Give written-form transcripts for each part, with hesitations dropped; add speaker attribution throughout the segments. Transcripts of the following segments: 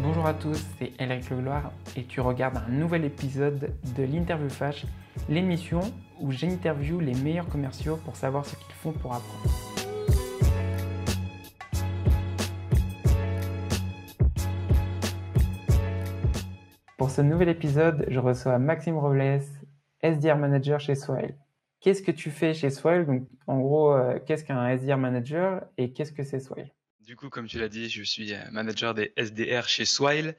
Speaker 1: Bonjour à tous, c'est Elric Legloire et tu regardes un nouvel épisode de l'Interview Flash, l'émission où j'interviewe les meilleurs commerciaux pour savoir ce qu'ils font pour apprendre. Pour ce nouvel épisode, je reçois Maxime Robles, SDR Manager chez Swile. Qu'est-ce que tu fais chez Swile? Donc, en gros, qu'est-ce qu'un SDR Manager et qu'est-ce que c'est Swile?
Speaker 2: Du coup, comme tu l'as dit, je suis manager des SDR chez Swile.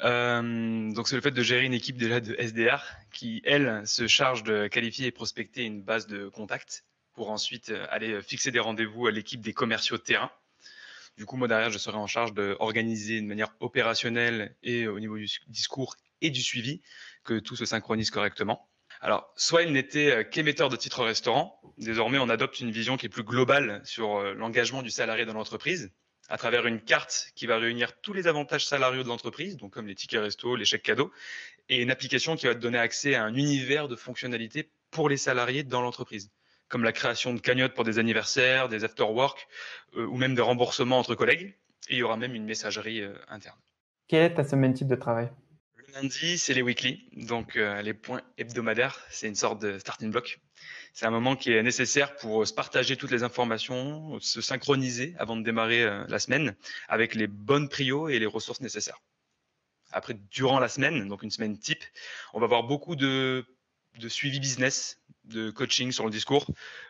Speaker 2: Donc, c'est le fait de gérer une équipe déjà de SDR qui, elle, se charge de qualifier et prospecter une base de contacts pour ensuite aller fixer des rendez-vous à l'équipe des commerciaux de terrain. Du coup, moi, derrière, je serai en charge d'organiser de manière opérationnelle et au niveau du discours et du suivi que tout se synchronise correctement. Alors, Swile n'était qu'émetteur de titres restaurants. Désormais, on adopte une vision qui est plus globale sur l'engagement du salarié dans l'entreprise à travers une carte qui va réunir tous les avantages salariaux de l'entreprise, donc comme les tickets resto, les chèques cadeaux, et une application qui va te donner accès à un univers de fonctionnalités pour les salariés dans l'entreprise, comme la création de cagnottes pour des anniversaires, des after-work, ou même des remboursements entre collègues. Et il y aura même une messagerie interne.
Speaker 1: Quelle est ta semaine type de travail?
Speaker 2: Le lundi, c'est les weekly, donc les points hebdomadaires. C'est une sorte de starting block. C'est un moment qui est nécessaire pour se partager toutes les informations, se synchroniser avant de démarrer la semaine avec les bonnes prios et les ressources nécessaires. Après, durant la semaine, donc une semaine type, on va avoir beaucoup de suivi business, de coaching sur le discours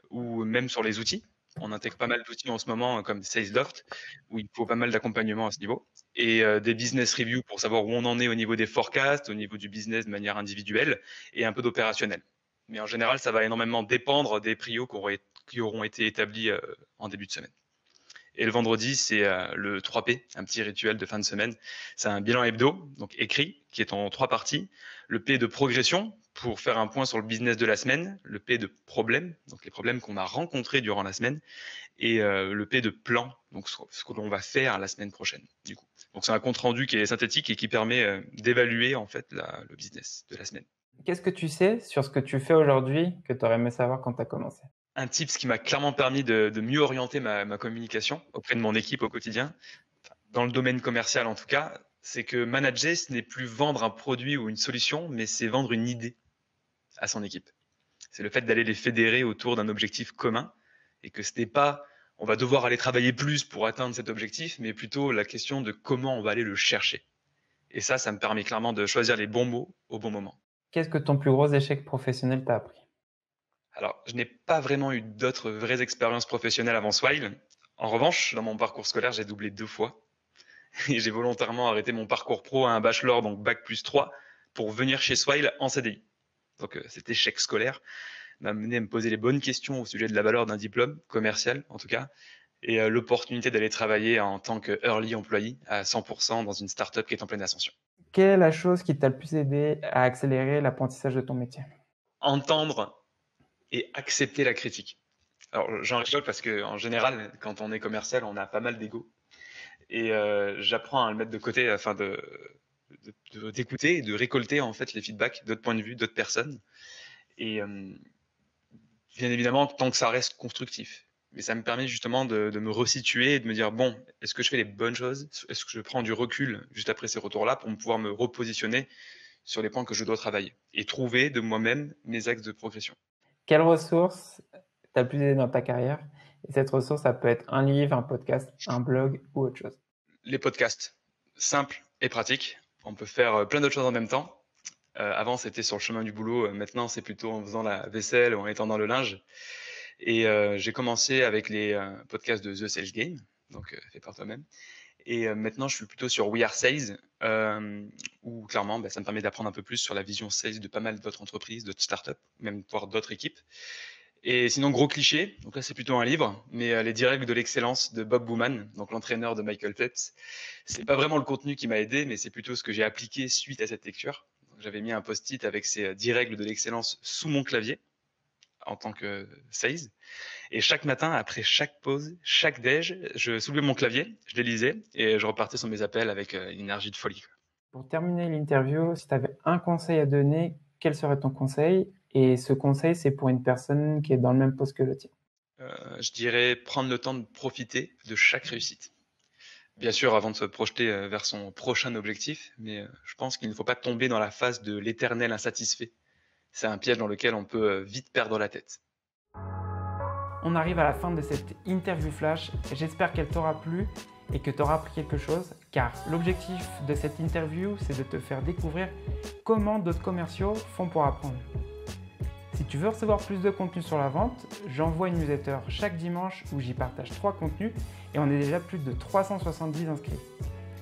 Speaker 2: ou même sur les outils. On intègre pas mal d'outils en ce moment comme SalesLoft où il faut pas mal d'accompagnement à ce niveau et des business reviews pour savoir où on en est au niveau des forecasts, au niveau du business de manière individuelle et un peu d'opérationnel. Mais en général, ça va énormément dépendre des prios qui auront été établis en début de semaine. Et le vendredi, c'est le 3P, un petit rituel de fin de semaine. C'est un bilan hebdo, donc écrit, qui est en 3 parties. Le P de progression, pour faire un point sur le business de la semaine. Le P de problème, donc les problèmes qu'on a rencontrés durant la semaine. Et le P de plan, donc ce que l'on va faire la semaine prochaine, du coup. Donc c'est un compte rendu qui est synthétique et qui permet d'évaluer en fait le business de la semaine.
Speaker 1: Qu'est-ce que tu sais sur ce que tu fais aujourd'hui que tu aurais aimé savoir quand tu as commencé?
Speaker 2: Un tips qui m'a clairement permis de mieux orienter ma communication auprès de mon équipe au quotidien, dans le domaine commercial en tout cas, c'est que manager, ce n'est plus vendre un produit ou une solution, mais c'est vendre une idée à son équipe. C'est le fait d'aller les fédérer autour d'un objectif commun et que ce n'est pas on va devoir aller travailler plus pour atteindre cet objectif, mais plutôt la question de comment on va aller le chercher. Et ça me permet clairement de choisir les bons mots au bon moment.
Speaker 1: Qu'est-ce que ton plus gros échec professionnel t'a appris?
Speaker 2: Alors, je n'ai pas vraiment eu d'autres vraies expériences professionnelles avant Swile. En revanche, dans mon parcours scolaire, j'ai doublé 2 fois. Et j'ai volontairement arrêté mon parcours pro à un bachelor, donc bac+3, pour venir chez Swile en CDI. Donc cet échec scolaire m'a mené à me poser les bonnes questions au sujet de la valeur d'un diplôme, commercial en tout cas, et l'opportunité d'aller travailler en tant que early employee à 100% dans une startup qui est en pleine ascension.
Speaker 1: Quelle est la chose qui t'a le plus aidé à accélérer l'apprentissage de ton métier?
Speaker 2: Entendre et accepter la critique. Alors j'en rigole parce que en général, quand on est commercial, on a pas mal d'ego. Et j'apprends à le mettre de côté afin d'écouter et de récolter en fait les feedbacks d'autres points de vue, d'autres personnes. Et bien évidemment, tant que ça reste constructif. Mais ça me permet justement de me resituer et de me dire, bon, est-ce que je fais les bonnes choses? Est-ce que je prends du recul juste après ces retours-là pour pouvoir me repositionner sur les points que je dois travailler et trouver de moi-même mes axes de progression?
Speaker 1: Quelle ressource t'a le plus aidé dans ta carrière? Et cette ressource, ça peut être un livre, un podcast, un blog ou autre chose.
Speaker 2: Les podcasts, simples et pratiques. On peut faire plein d'autres choses en même temps. Avant, c'était sur le chemin du boulot. Maintenant, c'est plutôt en faisant la vaisselle ou en étendant le linge. Et j'ai commencé avec les podcasts de The Sales Game, donc fait par toi-même. Et maintenant, je suis plutôt sur We Are Sales, où clairement, ça me permet d'apprendre un peu plus sur la vision sales de pas mal d'autres entreprises, d'autres startups, même voire d'autres équipes. Et sinon, gros cliché, donc là c'est plutôt un livre, mais les 10 règles de l'excellence de Bob Booman, donc l'entraîneur de Michael Phelps. C'est pas vraiment le contenu qui m'a aidé, mais c'est plutôt ce que j'ai appliqué suite à cette lecture. Donc, j'avais mis un post-it avec ces 10 règles de l'excellence sous mon clavier en tant que sales. Et chaque matin, après chaque pause, chaque déj, je soulevais mon clavier, je les lisais et je repartais sur mes appels avec une énergie de folie.
Speaker 1: Pour terminer l'interview, si tu avais un conseil à donner, quel serait ton conseil? Et ce conseil, c'est pour une personne qui est dans le même poste que le tien.
Speaker 2: Je dirais prendre le temps de profiter de chaque réussite. Bien sûr, avant de se projeter vers son prochain objectif, mais je pense qu'il ne faut pas tomber dans la phase de l'éternel insatisfait. C'est un piège dans lequel on peut vite perdre la tête.
Speaker 1: On arrive à la fin de cette interview flash. J'espère qu'elle t'aura plu et que tu auras appris quelque chose, car l'objectif de cette interview, c'est de te faire découvrir comment d'autres commerciaux font pour apprendre. Si tu veux recevoir plus de contenu sur la vente, j'envoie une newsletter chaque dimanche où j'y partage 3 contenus et on est déjà plus de 370 inscrits.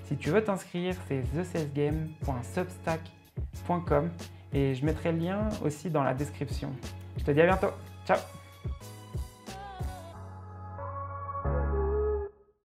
Speaker 1: Si tu veux t'inscrire, c'est thesalesgame.substack.com et je mettrai le lien aussi dans la description. Je te dis à bientôt. Ciao!